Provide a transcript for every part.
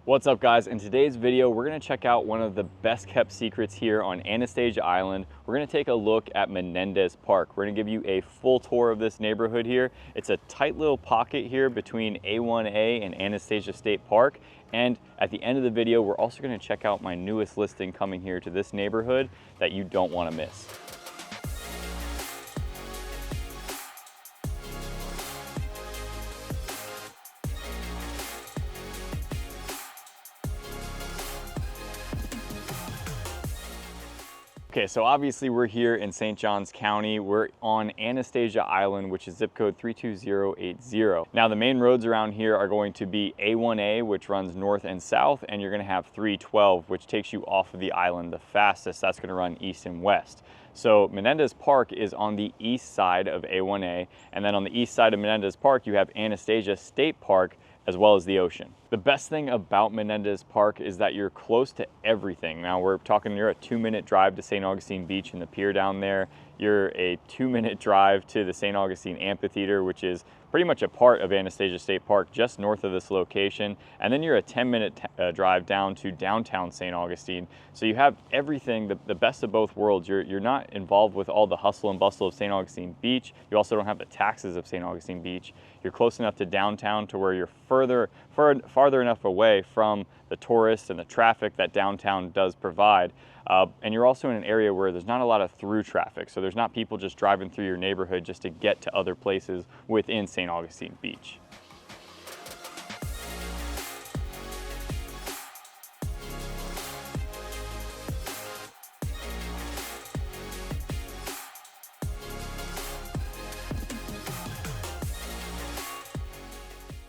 What's up, guys? In today's video, we're going to check out one of the best kept secrets here on Anastasia Island. We're going to take a look at Menendez Park. We're going to give you a full tour of this neighborhood here. It's a tight little pocket here between A1A and Anastasia State Park. And at the end of the video, we're also going to check out my newest listing coming here to this neighborhood that you don't want to miss. Okay, so obviously we're here in St. Johns County. We're on Anastasia Island, which is zip code 32080. Now the main roads around here are going to be A1A, which runs north and south, and you're gonna have 312, which takes you off of the island the fastest. That's gonna run east and west. So Menendez Park is on the east side of A1A, and then on the east side of Menendez Park, you have Anastasia State Park, as well as the ocean. The best thing about Menendez Park is that you're close to everything. Now we're talking, you're a 2-minute drive to St. Augustine Beach and the pier down there. You're a 2-minute drive to the St. Augustine Amphitheater, which is pretty much a part of Anastasia State Park, just north of this location. And then you're a 10-minute drive down to downtown St. Augustine. So you have everything, the best of both worlds. You're not involved with all the hustle and bustle of St. Augustine Beach. You also don't have the taxes of St. Augustine Beach. You're close enough to downtown to where you're farther enough away from the tourists and the traffic that downtown does provide. And you're also in an area where there's not a lot of through traffic. So there's not people just driving through your neighborhood just to get to other places within St. Augustine Beach.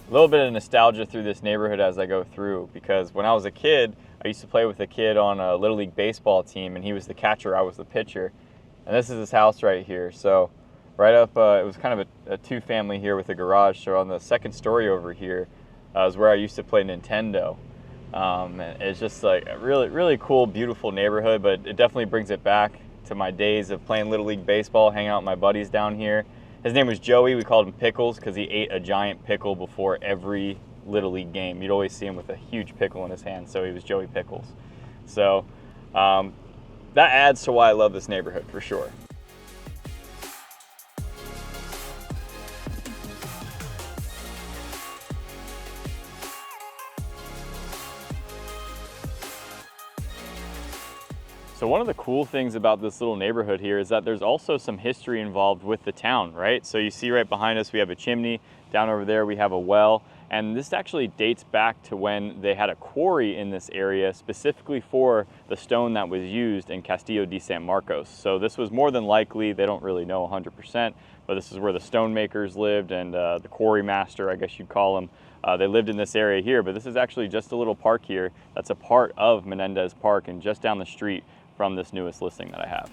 A little bit of nostalgia through this neighborhood as I go through, because when I was a kid, I used to play with a kid on a Little League baseball team, and he was the catcher, I was the pitcher. And this is his house right here. So right up, it was kind of a two-family here with a garage. So on the second story over here is where I used to play Nintendo. And it's just like a really cool, beautiful neighborhood, but it definitely brings it back to my days of playing Little League baseball, hanging out with my buddies down here. His name was Joey. We called him Pickles because he ate a giant pickle before every Little League game. You'd always see him with a huge pickle in his hand, so he was Joey Pickles. So that adds to why I love this neighborhood for sure. So one of the cool things about this little neighborhood here is that there's also some history involved with the town, right? So you see right behind us, we have a chimney. Down over there, we have a well. And this actually dates back to when they had a quarry in this area specifically for the stone that was used in Castillo de San Marcos. So this was more than likely, they don't really know 100%, but this is where the stone makers lived and the quarry master, I guess you'd call him. They lived in this area here, but this is actually just a little park here that's a part of Menendez Park and just down the street from this newest listing that I have.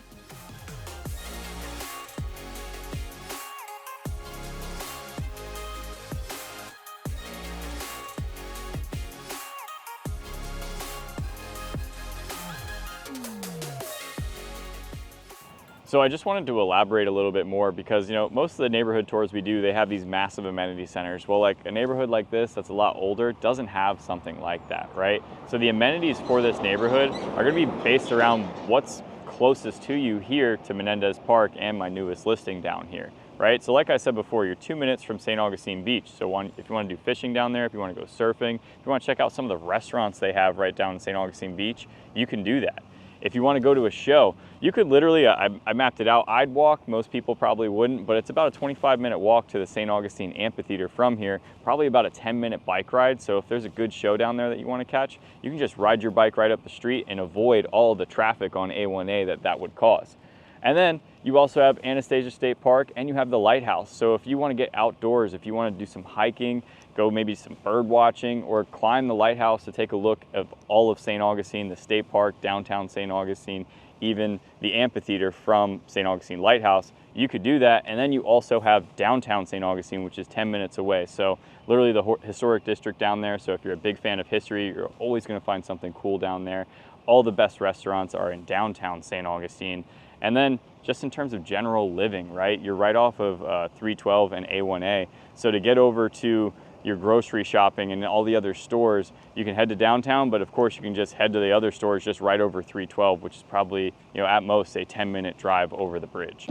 So I just wanted to elaborate a little bit more because, you know, most of the neighborhood tours we do, they have these massive amenity centers. Well, like a neighborhood like this that's a lot older doesn't have something like that, right? So the amenities for this neighborhood are going to be based around what's closest to you here to Menendez Park and my newest listing down here, right? So like I said before, you're 2 minutes from St. Augustine Beach. So if you want to do fishing down there, if you want to go surfing, if you want to check out some of the restaurants they have right down in St. Augustine Beach, you can do that. If you want to go to a show, you could literally, I mapped it out, I'd walk, most people probably wouldn't, but it's about a 25-minute walk to the St. Augustine Amphitheater from here, probably about a 10-minute bike ride. So if there's a good show down there that you want to catch, you can just ride your bike right up the street and avoid all the traffic on A1A that would cause. And then you also have Anastasia State Park and you have the lighthouse. So if you want to get outdoors, if you want to do some hiking, go maybe some bird watching, or climb the lighthouse to take a look at all of St. Augustine, the state park, downtown St. Augustine, even the amphitheater from St. Augustine Lighthouse, you could do that. And then you also have downtown St. Augustine, which is 10 minutes away. So literally the historic district down there. So if you're a big fan of history, you're always going to find something cool down there. All the best restaurants are in downtown St. Augustine. And then just in terms of general living, right? You're right off of 312 and A1A. So to get over to your grocery shopping and all the other stores, you can head to downtown, but of course you can just head to the other stores just right over 312, which is probably, you know, at most a 10-minute drive over the bridge.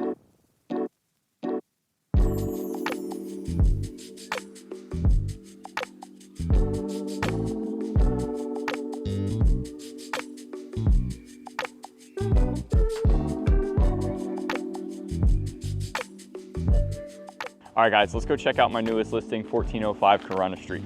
All right guys, let's go check out my newest listing, 1405 Corunna Street.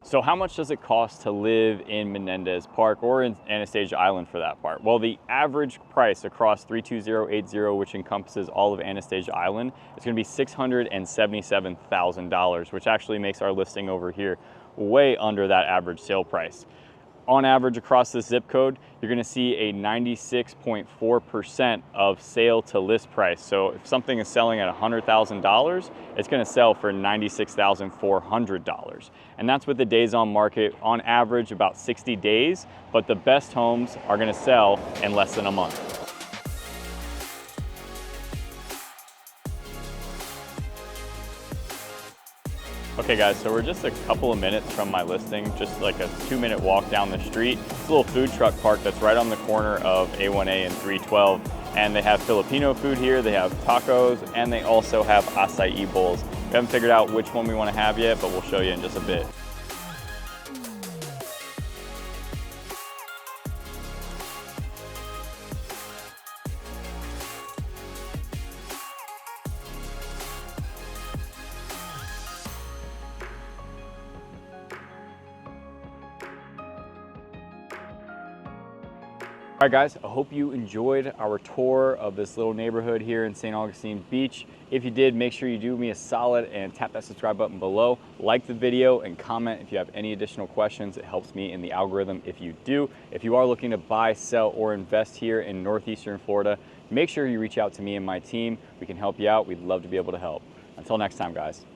So how much does it cost to live in Menendez Park, or in Anastasia Island for that part? Well, the average price across 32080, which encompasses all of Anastasia Island, is going to be $677,000, which actually makes our listing over here way under that average sale price. On average across this zip code, you're going to see a 96.4% of sale to list price. So if something is selling at $100,000, it's going to sell for $96,400. And that's with the days on market, on average about 60 days, but the best homes are going to sell in less than a month. Okay guys, so we're just a couple of minutes from my listing, just like a 2-minute walk down the street. It's a little food truck park that's right on the corner of A1A and 312. And they have Filipino food here, they have tacos, and they also have acai bowls. We haven't figured out which one we want to have yet, but we'll show you in just a bit. All right guys, I hope you enjoyed our tour of this little neighborhood here in St. Augustine Beach. If you did, make sure you do me a solid and tap that subscribe button below. Like the video and comment if you have any additional questions. It helps me in the algorithm if you do. If you are looking to buy, sell, or invest here in northeastern Florida, make sure you reach out to me and my team. We can help you out. We'd love to be able to help. Until next time, guys.